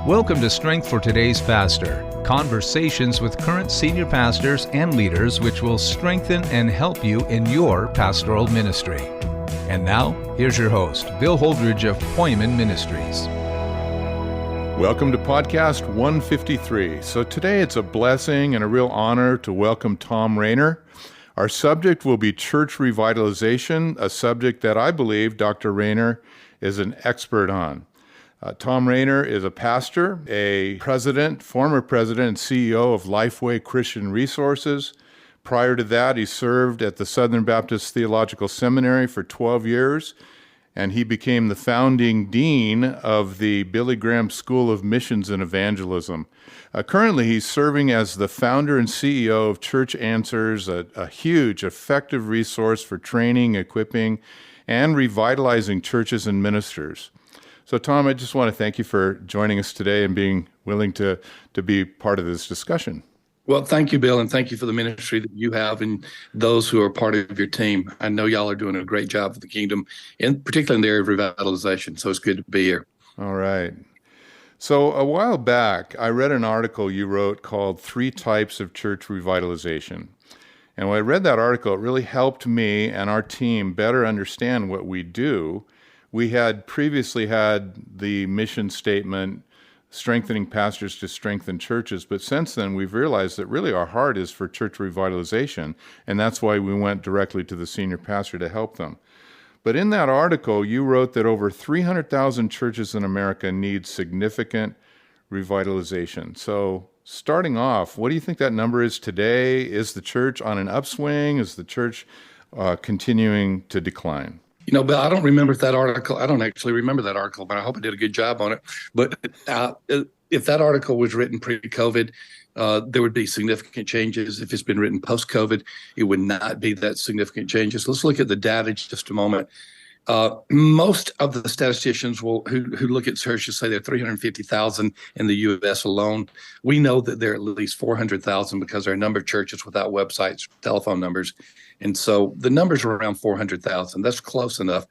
Welcome to Strength for Today's Pastor, conversations with current senior pastors and leaders which will strengthen and help you in your pastoral ministry. And now, here's your host, Bill Holdridge of Hoyman Ministries. Welcome to podcast 153. So today it's a blessing and a real honor to welcome Thom Rainer. Our subject will be church revitalization, a subject that I believe Dr. Rainer is an expert on. Thom Rainer is a pastor, a president, former president and CEO of Lifeway Christian Resources. Prior to that, he served at the Southern Baptist Theological Seminary for 12 years, and he became the founding dean of the Billy Graham School of Missions and Evangelism. Currently, he's serving as the founder and CEO of Church Answers, a huge, effective resource for training, equipping, and revitalizing churches and ministers. So, Thom, I just want to thank you for joining us today and being willing to be part of this discussion. Well, thank you, Bill, and thank you for the ministry that you have and those who are part of your team. I know y'all are doing a great job for the kingdom, and particularly in the area of revitalization, so it's good to be here. All right. So a while back, I read an article you wrote called 3 Types of Church Revitalization. And when I read that article, it really helped me and our team better understand what we do. We had previously had the mission statement, strengthening pastors to strengthen churches, but since then we've realized that really our heart is for church revitalization, and that's why we went directly to the senior pastor to help them. But in that article, you wrote that over 300,000 churches in America need significant revitalization. So starting off, what do you think that number is today? Is the church on an upswing? Is the church continuing to decline? You know, Bill, I don't remember that article. I don't actually remember that article, but I hope I did a good job on it. But if that article was written pre-COVID, there would be significant changes. If it's been written post-COVID, it would not be that significant changes. Let's look at the data just a moment. Most of the statisticians who look at churches say there are 350,000 in the U.S. alone. We know that there are at least 400,000 because there are a number of churches without websites, telephone numbers. And so the numbers are around 400,000. That's close enough.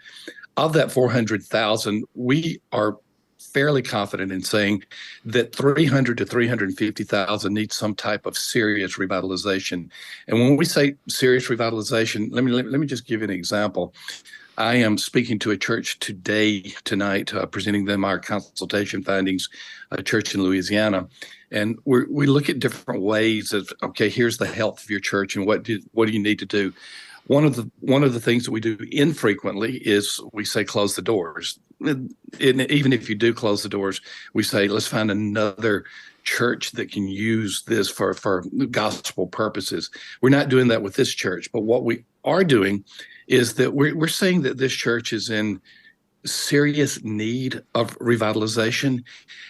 Of that 400,000, we are fairly confident in saying that 300 to 350,000 need some type of serious revitalization. And when we say serious revitalization, let me just give you an example. I am speaking to a church tonight, presenting them our consultation findings, a church in Louisiana. And we look at different ways of, okay, here's the health of your church and what do you need to do? One of the things that we do infrequently is we say close the doors. And even if you do close the doors, we say let's find another church that can use this for gospel purposes. We're not doing that with this church, but what we are doing is that we're saying that this church is in serious need of revitalization.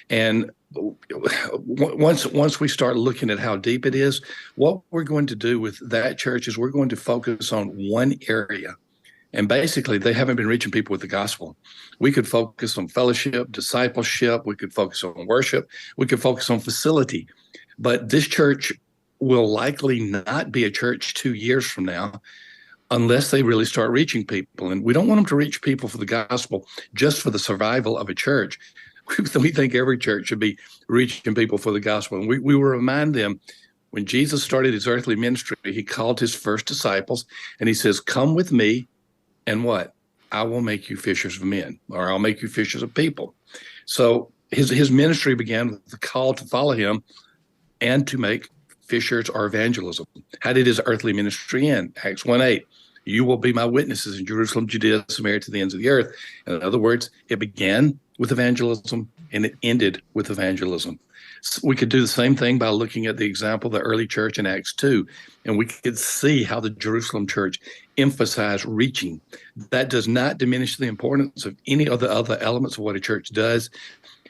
And once we start looking at how deep it is, what we're going to do with that church is we're going to focus on one area. And basically, they haven't been reaching people with the gospel. We could focus on fellowship, discipleship. We could focus on worship. We could focus on facility. But this church will likely not be a church 2 years from now unless they really start reaching people. And we don't want them to reach people for the gospel just for the survival of a church. We think every church should be reaching people for the gospel. And we will remind them, when Jesus started his earthly ministry, he called his first disciples and he says, come with me and what? I will make you fishers of men, or I'll make you fishers of people. So his ministry began with the call to follow him and to make fishers or evangelism. How did his earthly ministry end? Acts 1:8. You will be my witnesses in Jerusalem, Judea, Samaria, to the ends of the earth. In other words, it began with evangelism and it ended with evangelism. So we could do the same thing by looking at the example of the early church in Acts 2, and we could see how the Jerusalem church emphasized reaching. That does not diminish the importance of any of the other elements of what a church does,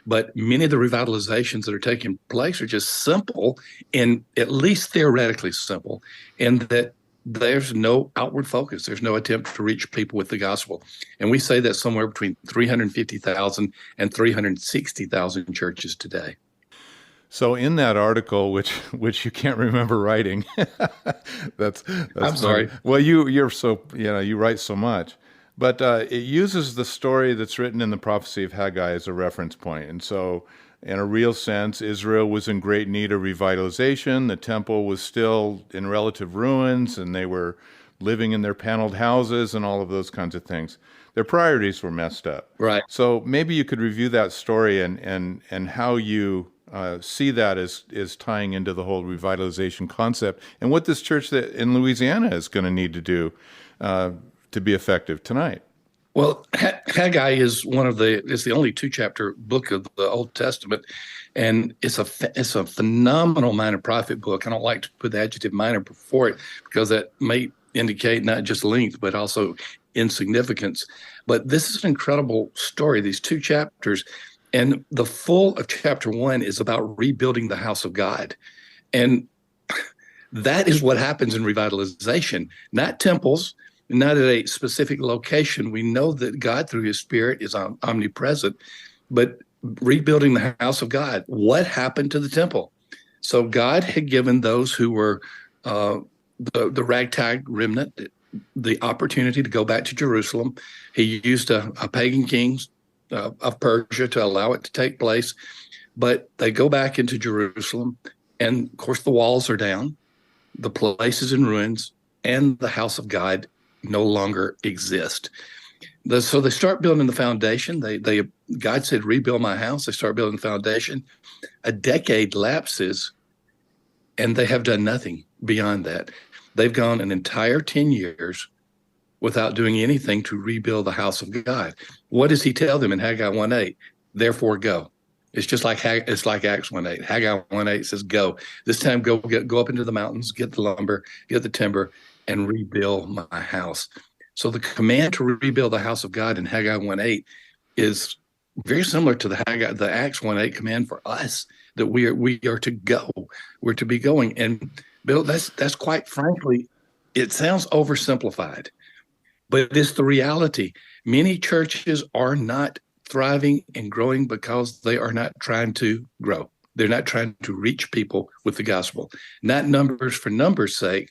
but many of the revitalizations that are taking place are just simple, and at least theoretically simple, and that there's no outward focus. There's no attempt to reach people with the gospel. And we say that somewhere between 350,000 and 360,000 churches today. So in that article, which you can't remember writing, that's I'm funny. sorry. Well, you're so you write so much, but it uses the story that's written in the prophecy of Haggai as a reference point, and so. In a real sense, Israel was in great need of revitalization. The temple was still in relative ruins, and they were living in their paneled houses and all of those kinds of things. Their priorities were messed up. Right. So maybe you could review that story and how you see that as tying into the whole revitalization concept and what this church that in Louisiana is going to need to do to be effective tonight. Well, Haggai is it's the only 2-chapter book of the Old Testament, and it's a phenomenal minor prophet book. I don't like to put the adjective minor before it because that may indicate not just length but also insignificance. But this is an incredible story. These 2 chapters, and the full of chapter 1 is about rebuilding the house of God, and that is what happens in revitalization, not temples. Not at a specific location. We know that God, through his Spirit, is omnipresent, but rebuilding the house of God. What happened to the temple? So God had given those who were the ragtag remnant the opportunity to go back to Jerusalem. He used a pagan king of Persia to allow it to take place, but they go back into Jerusalem, and of course the walls are down, the place is in ruins, and the house of God no longer exist. So they start building the foundation. God said, rebuild my house. They start building the foundation. A decade lapses, and they have done nothing beyond that. They've gone an entire 10 years without doing anything to rebuild the house of God. What does he tell them in Haggai 1:8? Therefore go. It's just like Acts 1:8. Haggai 1:8 says go. This time go up into the mountains, get the lumber, get the timber, and rebuild my house. So the command to rebuild the house of God in Haggai 1:8 is very similar to the Acts 1:8 command for us, that we are to go. We're to be going. And Bill, that's quite frankly, it sounds oversimplified, but it's the reality. Many churches are not thriving and growing because they are not trying to grow. They're not trying to reach people with the gospel, not numbers for numbers' sake,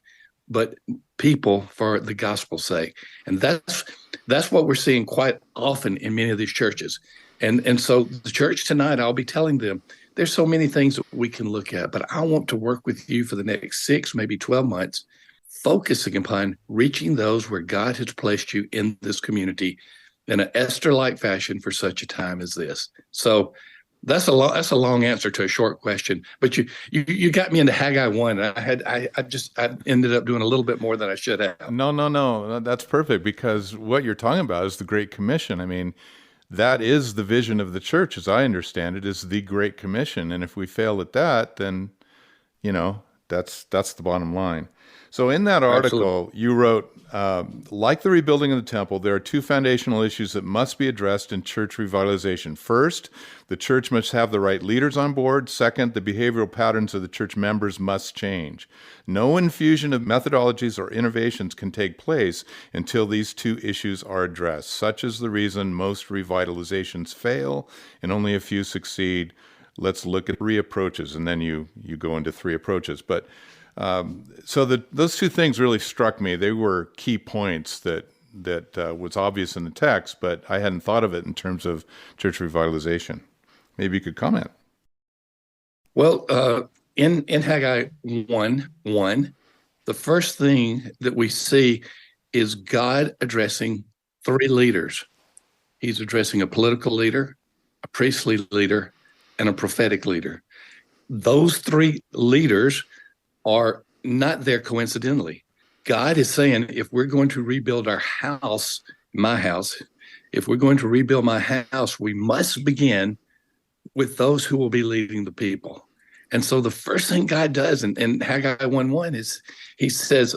but people for the gospel's sake. And that's what we're seeing quite often in many of these churches. And so the church tonight, I'll be telling them, there's so many things that we can look at, but I want to work with you for the next 6, maybe 12 months, focusing upon reaching those where God has placed you in this community in an Esther-like fashion for such a time as this. So that's a long answer to a short question, but you got me into Haggai 1. I ended up doing a little bit more than I should have. No. That's perfect, because what you're talking about is the Great Commission. I mean, that is the vision of the church, as I understand it, is the Great Commission. And if we fail at that, then, that's the bottom line. So in that article, you wrote, like the rebuilding of the temple, there are 2 foundational issues that must be addressed in church revitalization. First, the church must have the right leaders on board. Second, the behavioral patterns of the church members must change. No infusion of methodologies or innovations can take place until these 2 issues are addressed. Such is the reason most revitalizations fail and only a few succeed. Let's look at 3 approaches, and then you go into 3 approaches. But so those 2 things really struck me. They were key points that was obvious in the text, but I hadn't thought of it in terms of church revitalization. Maybe you could comment. Well, in Haggai 1:1, the first thing that we see is God addressing 3 leaders. He's addressing a political leader, a priestly leader, and a prophetic leader. Those 3 leaders are not there coincidentally. God is saying, if we're going to rebuild our house, my house, if we're going to rebuild my house, we must begin with those who will be leading the people. And so the first thing God does in Haggai 1:1 is he says,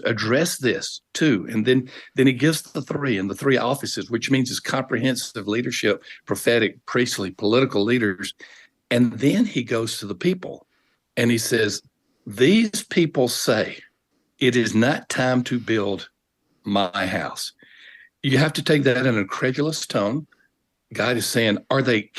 address this too. And then he gives the 3 and the 3 offices, which means it's comprehensive leadership, prophetic, priestly, political leaders. And then he goes to the people and he says, these people say, it is not time to build my house. You have to take that in a credulous tone. God is saying, are they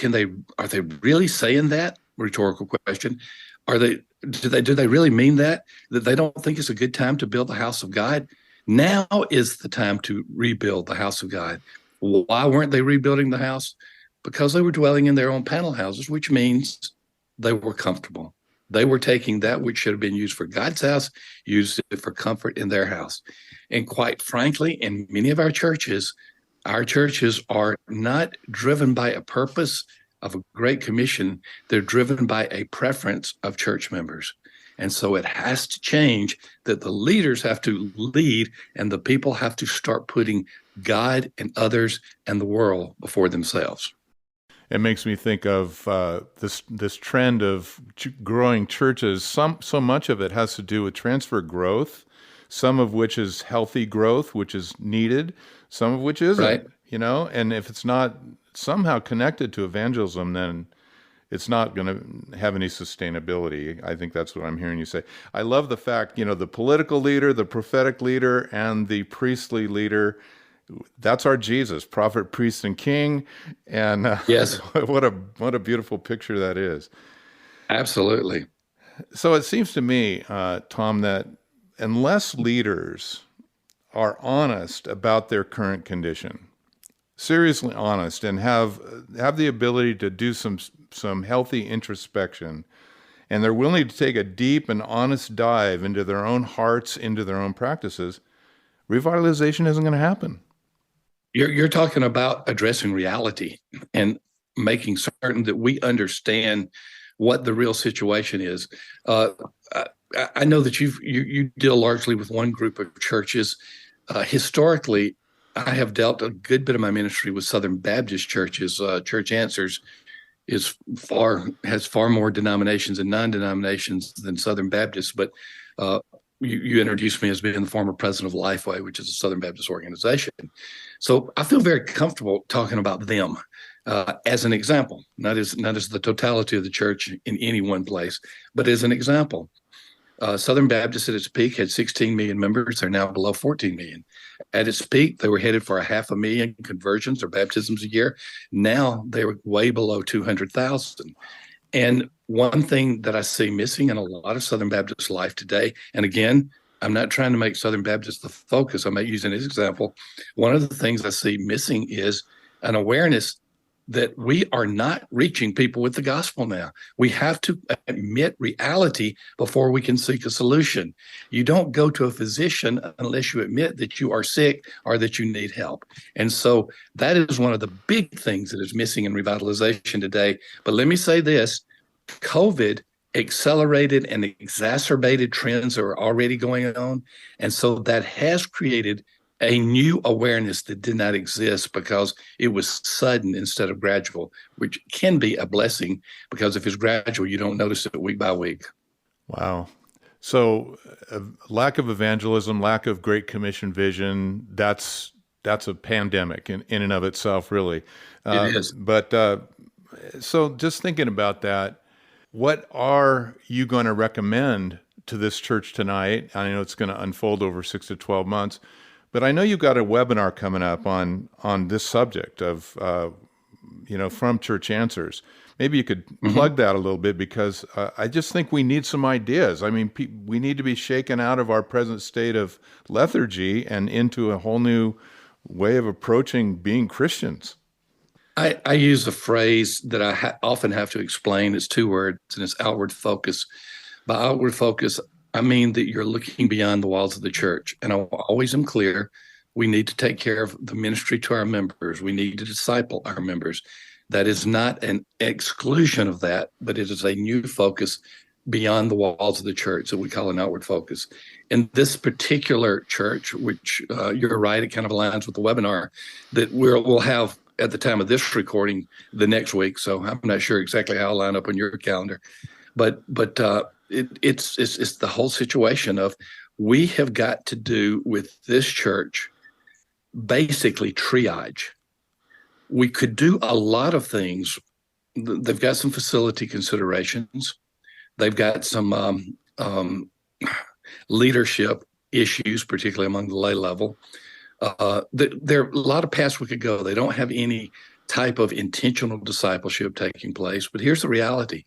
really saying that? rhetorical question. Are they? Do they really mean that they don't think it's a good time to build the house of God? Now is the time to rebuild the house of God. Why weren't they rebuilding the house? Because they were dwelling in their own panel houses, which means they were comfortable. They were taking that which should have been used for God's house, used it for comfort in their house. And quite frankly, in many of our churches are not driven by a purpose of a great commission. They're driven by a preference of church members. And so it has to change, that the leaders have to lead and the people have to start putting God and others and the world before themselves. It makes me think of this trend of growing churches. So much of it has to do with transfer growth, some of which is healthy growth, which is needed, some of which isn't. Right. And if it's not somehow connected to evangelism, then it's not going to have any sustainability. I think that's what I'm hearing you say. I love the fact, the political leader, the prophetic leader, and the priestly leader, that's our Jesus, prophet, priest, and king. And yes, what a beautiful picture that is. Absolutely. So it seems to me, Thom, that unless leaders are honest about their current condition, seriously honest, and have the ability to do some healthy introspection, and they're willing to take a deep and honest dive into their own hearts, into their own practices, revitalization isn't going to happen. You're talking about addressing reality and making certain that we understand what the real situation is. I know that you deal largely with one group of churches. Historically, I have dealt a good bit of my ministry with Southern Baptist churches. Church Answers has far more denominations and non-denominations than Southern Baptist, but you introduced me as being the former president of Lifeway, which is a Southern Baptist organization. So I feel very comfortable talking about them as an example, not as the totality of the church in any one place, but as an example. Southern Baptist at its peak had 16 million members. They're now below 14 million. At its peak, they were headed for 500,000 conversions or baptisms a year. Now they were way below 200,000. And one thing that I see missing in a lot of Southern Baptist life today, and again, I'm not trying to make Southern Baptist the focus. I'm using this example. One of the things I see missing is an awareness that we are not reaching people with the gospel now. We have to admit reality before we can seek a solution. You don't go to a physician unless you admit that you are sick or that you need help. And so that is one of the big things that is missing in revitalization today. But let me say this, COVID accelerated and exacerbated trends that are already going on. And so that has created a new awareness that did not exist because it was sudden instead of gradual, which can be a blessing because if it's gradual, you don't notice it week by week. Wow. So lack of evangelism, lack of Great Commission vision, that's a pandemic in and of itself, really. It is. But so just thinking about that, what are you going to recommend to this church tonight? I know it's going to unfold over 6 to 12 months. But I know you've got a webinar coming up on this subject of, from Church Answers. Maybe you could plug that a little bit because I just think we need some ideas. I mean, we need to be shaken out of our present state of lethargy and into a whole new way of approaching being Christians. I use a phrase that I often have to explain. It's 2 words, and it's outward focus. By outward focus, I mean that you're looking beyond the walls of the church. And I always am clear, we need to take care of the ministry to our members. We need to disciple our members. That is not an exclusion of that, but it is a new focus beyond the walls of the church that we call an outward focus. In this particular church, which you're right, it kind of aligns with the webinar that we'll have at the time of this recording the next week. So I'm not sure exactly how I'll line up on your calendar, but it's the whole situation of we have got to do with this church basically triage. We could do a lot of things. They've got some facility considerations. They've got some leadership issues, particularly among the lay level. There are a lot of paths we could go. They don't have any type of intentional discipleship taking place. But here's the reality.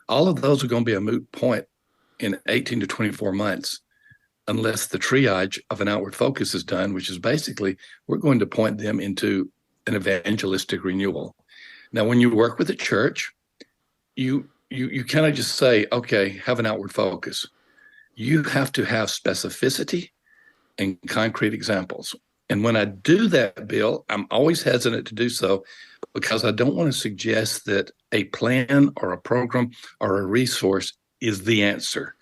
All of those are going to be a moot point in 18 to 24 months unless the triage of an outward focus is done, which is basically we're going to point them into an evangelistic renewal. Now, when you work with a church, you cannot just say, okay, have an outward focus. You have to have specificity and concrete examples. And when I do that, Bill, I'm always hesitant to do so because I don't want to suggest that a plan or a program or a resource is the answer.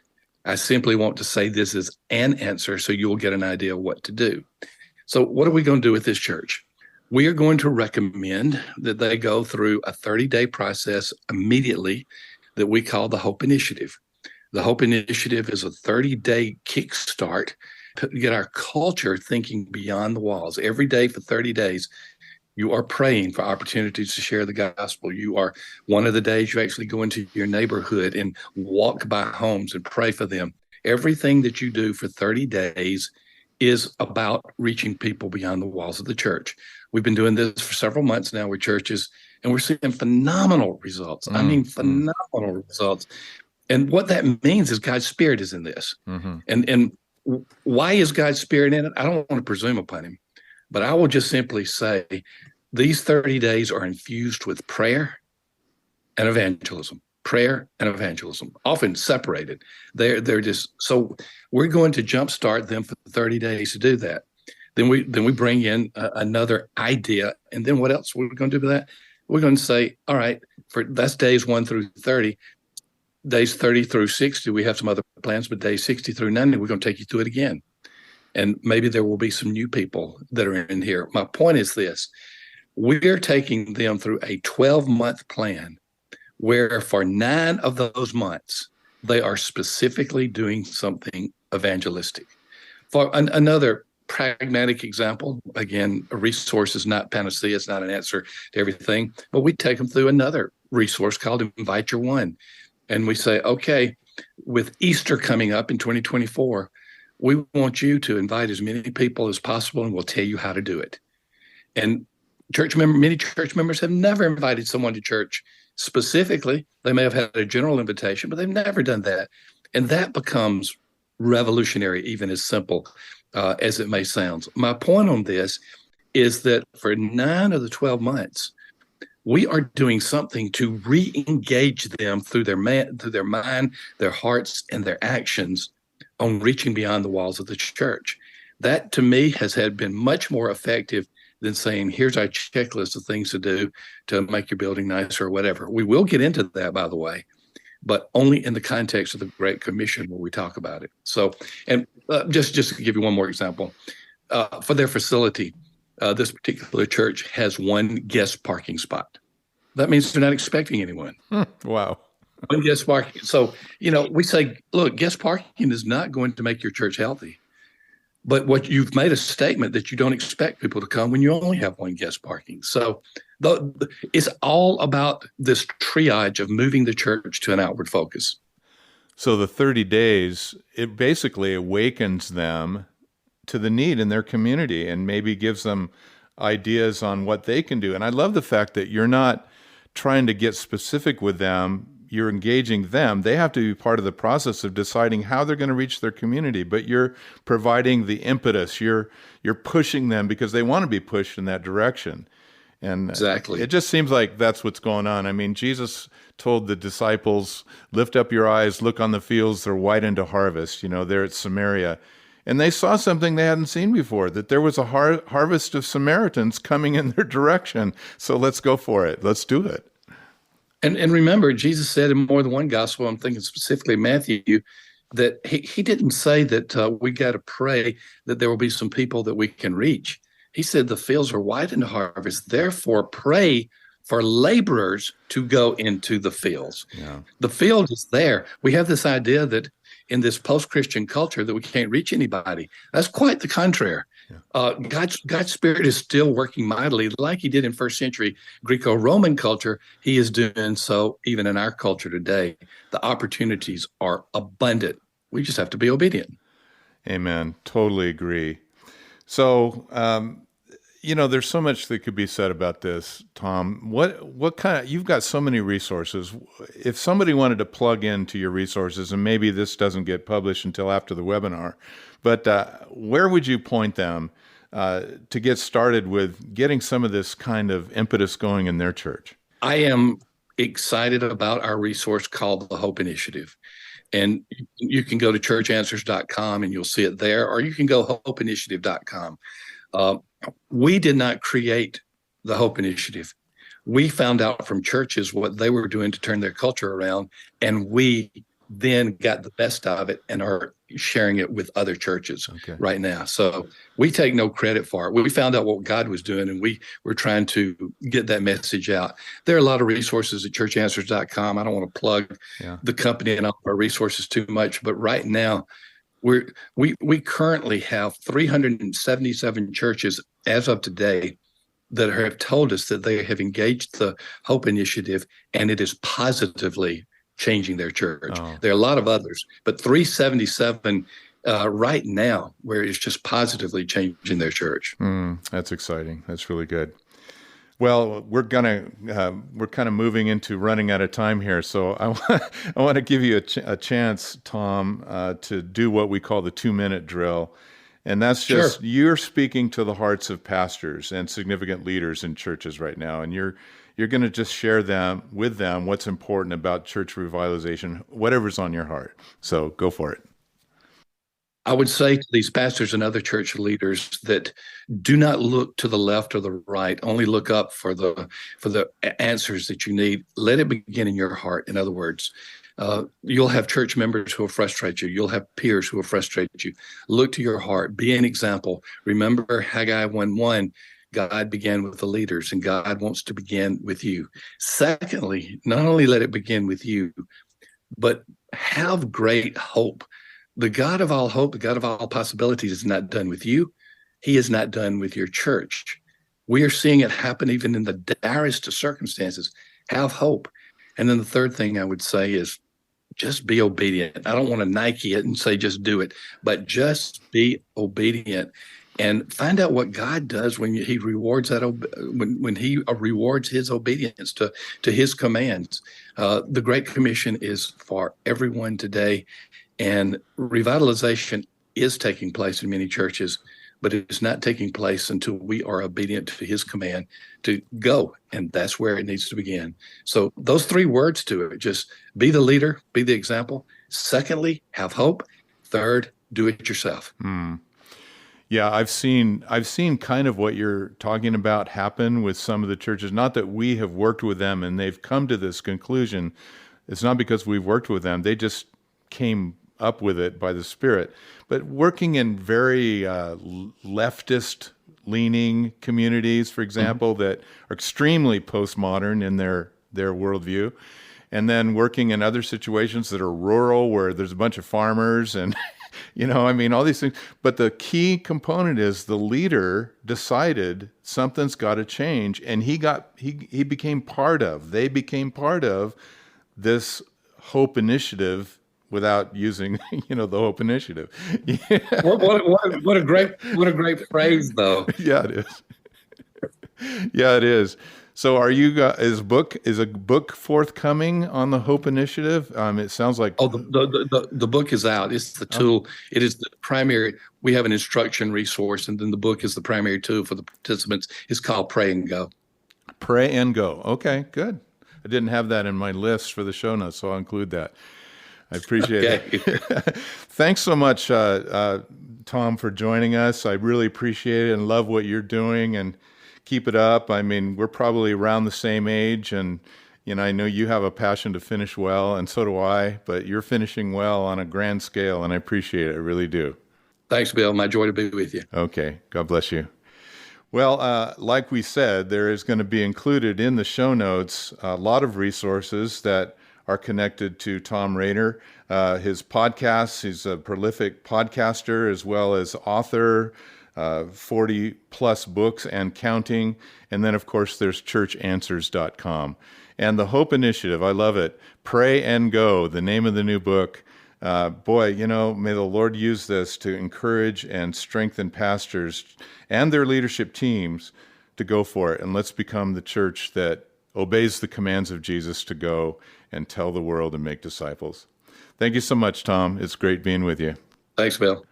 I simply want to say this is an answer so you'll get an idea of what to do. So what are we going to do with this church? We are going to recommend that they go through a 30-day process immediately that we call the Hope Initiative. The Hope Initiative is a 30-day kickstart to get our culture thinking beyond the walls. Every day for 30 days, you are praying for opportunities to share the gospel. You are, one of the days you actually go into your neighborhood and walk by homes and pray for them. Everything that you do for 30 days is about reaching people beyond the walls of the church. We've been doing this for several months now with churches, and we're seeing phenomenal results. I mean, phenomenal results. And what that means is God's Spirit is in this. And why is God's Spirit in it? I don't want to presume upon him, but I will just simply say these 30 days are infused with prayer and evangelism. Prayer and evangelism, often separated. They're just, so we're going to jumpstart them for 30 days to do that. Then we bring in another idea, and then what else we're going to do with that? We're going to say, all right, that's days 1 through 30. Days 30 through 60, we have some other plans, but days 60 through 90, we're going to take you through it again. And maybe there will be some new people that are in here. My point is this: we're taking them through a 12-month plan where for 9 of those months, they are specifically doing something evangelistic. For another pragmatic example, again, a resource is not panacea, it's not an answer to everything, but we take them through another resource called Invite Your One. And we say, okay, with Easter coming up in 2024, we want you to invite as many people as possible, and we'll tell you how to do it. And many church members have never invited someone to church specifically. They may have had a general invitation, but they've never done that. And that becomes revolutionary, even as simple as it may sound. My point on this is that for 9 of the 12 months, we are doing something to re-engage them through their mind, their hearts, and their actions on reaching beyond the walls of the church. That, to me, has been much more effective than saying, here's our checklist of things to do to make your building nicer or whatever. We will get into that, by the way, but only in the context of the Great Commission where we talk about it. So, and just to give you one more example, for their facility, this particular church has 1 guest parking spot. That means they're not expecting anyone. Wow. 1 guest parking. So, we say, look, guest parking is not going to make your church healthy. But what you've made a statement that you don't expect people to come when you only have 1 guest parking. So it's all about this triage of moving the church to an outward focus. So the 30 days, it basically awakens them to the need in their community and maybe gives them ideas on what they can do. And I love the fact that you're not trying to get specific with them. You're engaging them. They have to be part of the process of deciding how they're going to reach their community, but you're providing the impetus. You're pushing them because they want to be pushed in that direction. And exactly. It just seems like that's what's going on. I mean, Jesus told the disciples, lift up your eyes, look on the fields, they're white unto harvest, there at Samaria. And they saw something they hadn't seen before, that there was a harvest of Samaritans coming in their direction. So let's go for it. Let's do it. And remember, Jesus said in more than one gospel, I'm thinking specifically Matthew, that he didn't say that we got to pray that there will be some people that we can reach. He said the fields are white in the harvest, therefore pray for laborers to go into the fields. Yeah. The field is there. We have this idea that in this post-Christian culture that we can't reach anybody. That's quite the contrary. Yeah. God's Spirit is still working mightily like he did in first century Greco-Roman culture. He is doing so even in our culture today. The opportunities are abundant. We just have to be obedient. Amen. Totally agree. So, There's so much that could be said about this, Tom. What kind of, you've got so many resources. If somebody wanted to plug into your resources, and maybe this doesn't get published until after the webinar, but where would you point them to get started with getting some of this kind of impetus going in their church? I am excited about our resource called the Hope Initiative. And you can go to churchanswers.com and you'll see it there, or you can go hopeinitiative.com. We did not create the Hope Initiative. We found out from churches what they were doing to turn their culture around, and we then got the best of it and are sharing it with other churches right now. So we take no credit for it. We found out what God was doing, and we were trying to get that message out. There are a lot of resources at churchanswers.com. I don't want to plug the company and all our resources too much, but right now we currently have 377 churches as of today that have told us that they have engaged the Hope Initiative, and it is positively changing their church. Oh. There are a lot of others, but 377 right now where it's just positively changing their church. That's exciting. That's really good. Well, we're kind of moving into running out of time here, so I want to give you a chance, Tom, to do what we call the 2-minute drill, and that's just you're speaking to the hearts of pastors and significant leaders in churches right now, and you're going to just share with them what's important about church revitalization, whatever's on your heart. So go for it. I would say to these pastors and other church leaders that do not look to the left or the right, only look up for the answers that you need. Let it begin in your heart. In other words, you'll have church members who will frustrate you. You'll have peers who will frustrate you. Look to your heart. Be an example. Remember Haggai 1:1. God began with the leaders, and God wants to begin with you. Secondly, not only let it begin with you, but have great hope. The God of all hope, the God of all possibilities is not done with you. He is not done with your church. We are seeing it happen even in the direst of circumstances. Have hope. And then the third thing I would say is just be obedient. I don't want to Nike it and say just do it, but just be obedient. And find out what God does when He rewards that when He rewards His obedience to His commands. The Great Commission is for everyone today, and revitalization is taking place in many churches, but it's not taking place until we are obedient to His command to go, and that's where it needs to begin. So those 3 words to it: just be the leader, be the example. Secondly, have hope. Third, do it yourself. Yeah, I've seen kind of what you're talking about happen with some of the churches. Not that we have worked with them and they've come to this conclusion. It's not because we've worked with them. They just came up with it by the Spirit. But working in very leftist leaning communities, for example, that are extremely postmodern in their worldview, and then working in other situations that are rural where there's a bunch of farmers and all these things. But the key component is the leader decided something's got to change, and they became part of this Hope Initiative without using, the Hope Initiative. What a great phrase, though. Yeah, it is. Yeah, it is. So is a book forthcoming on the Hope Initiative? It sounds like... Oh, the book is out. It's the tool. It is the primary. We have an instruction resource, and then the book is the primary tool for the participants. It's called Pray and Go. Pray and Go. Okay, good. I didn't have that in my list for the show notes, so I'll include that. I appreciate it. Thanks so much, Tom, for joining us. I really appreciate it and love what you're doing, and keep it up. I mean, we're probably around the same age, and I know you have a passion to finish well, and so do I, but you're finishing well on a grand scale, and I appreciate it. I really do. Thanks, Bill. My joy to be with you. Okay. God bless you. Well, like we said, there is going to be included in the show notes a lot of resources that are connected to Thom Rainer, his podcasts. He's a prolific podcaster as well as author, 40 plus books and counting. And then, of course, there's churchanswers.com. And the Hope Initiative, I love it. Pray and Go, the name of the new book. Boy, may the Lord use this to encourage and strengthen pastors and their leadership teams to go for it. And let's become the church that obeys the commands of Jesus to go and tell the world and make disciples. Thank you so much, Tom. It's great being with you. Thanks, Bill.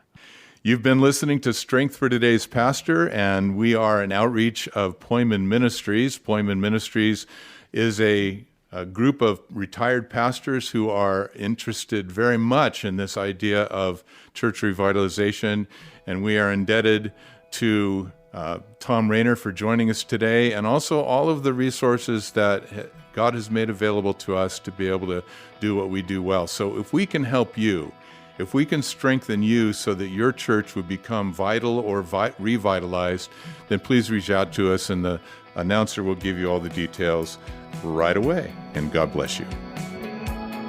You've been listening to Strength for Today's Pastor, and we are an outreach of Poiman Ministries. Poiman Ministries is a group of retired pastors who are interested very much in this idea of church revitalization, and we are indebted to Thom Rainer for joining us today, and also all of the resources that God has made available to us to be able to do what we do well. So if we can help you, if we can strengthen you so that your church would become vital or revitalized, then please reach out to us, and the announcer will give you all the details right away. And God bless you.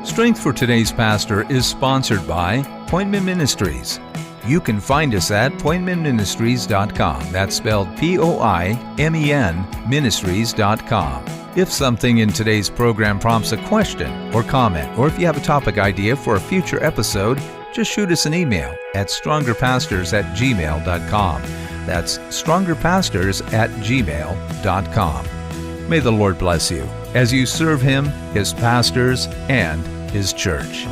Strength for Today's Pastor is sponsored by Poiman Ministries. You can find us at poimanministries.com. That's spelled Poimen ministries.com. If something in today's program prompts a question or comment, or if you have a topic idea for a future episode, just shoot us an email at strongerpastors@gmail.com. That's strongerpastors@gmail.com. May the Lord bless you as you serve Him, His pastors, and His church.